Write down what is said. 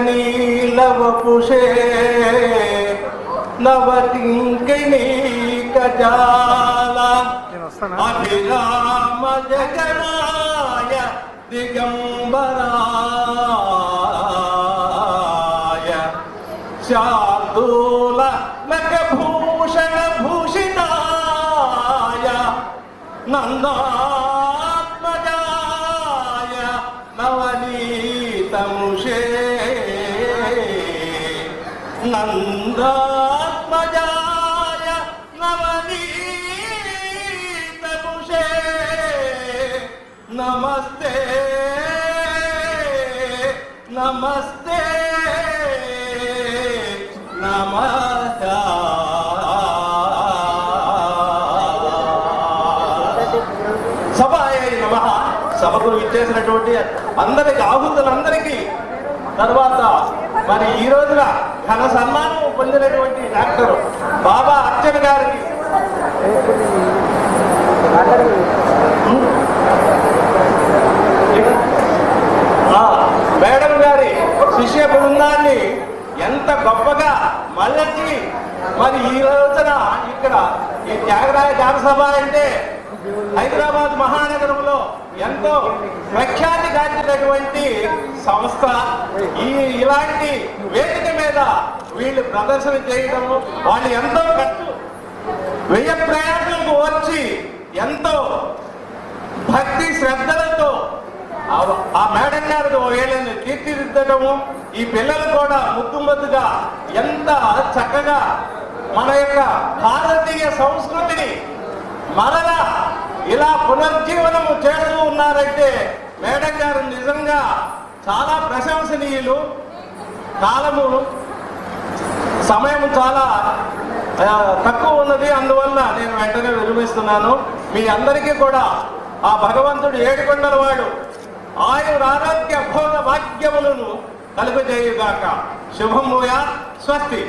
నీలవపుషే నవటింకిణీ కజాల అభిరామ జగనాయ దిగంబరాయ శార్దూల నఖభూషణ భూషితాయ నందాత్మజాయ నవనీతముషే నందాత్మజాయ నవనీతముషే నమస్తే నమస్తే నమః. సభాయ నమః. సభకు ఇచ్చేసినటువంటి అందరికి ఆహుతులందరికీ తర్వాత మరి ఈ రోజున ఘన సన్మానం పొందినటువంటి డాక్టర్ బాబా అర్చన గారికి మేడం గారి శిష్య బృందాన్ని ఎంత గొప్పగా మళ్ళీ మరి ఈ రోజున ఇక్కడ ఈ త్యాగరాయ గానసభ అంటే హైదరాబాద్ మహానగరంలో ఎంతో ప్రఖ్యాతి గాంచినటువంటి సంస్థ. ఇలాంటి వేదిక మీద వీళ్ళు ప్రదర్శన చేయడము, వాళ్ళు ఎంతో వ్యయ ప్రయాసాలకు వచ్చి ఎంతో భక్తి శ్రద్ధలతో ఆ మేడం గారు వీళ్ళని తీర్చిదిద్దడము, ఈ పిల్లలు కూడా ముద్దుగా ఎంత చక్కగా మన యొక్క భారతీయ సంస్కృతిని మరలా ఇలా పునర్జీవనము చేస్తూ ఉన్నారంటే మేడం గారు నిజంగా చాలా ప్రశంసనీయులు. కాలము సమయం చాలా తక్కువ ఉన్నది, అందువల్ల నేను వెంటనే విరమిస్తున్నాను. మీ అందరికీ కూడా ఆ భగవంతుడు ఏడుకొండల వాడు ఆయురారోగ్య భోగ భాగ్యములను కలుగజేయుగాక. శుభం భూయాత్. స్వస్తి.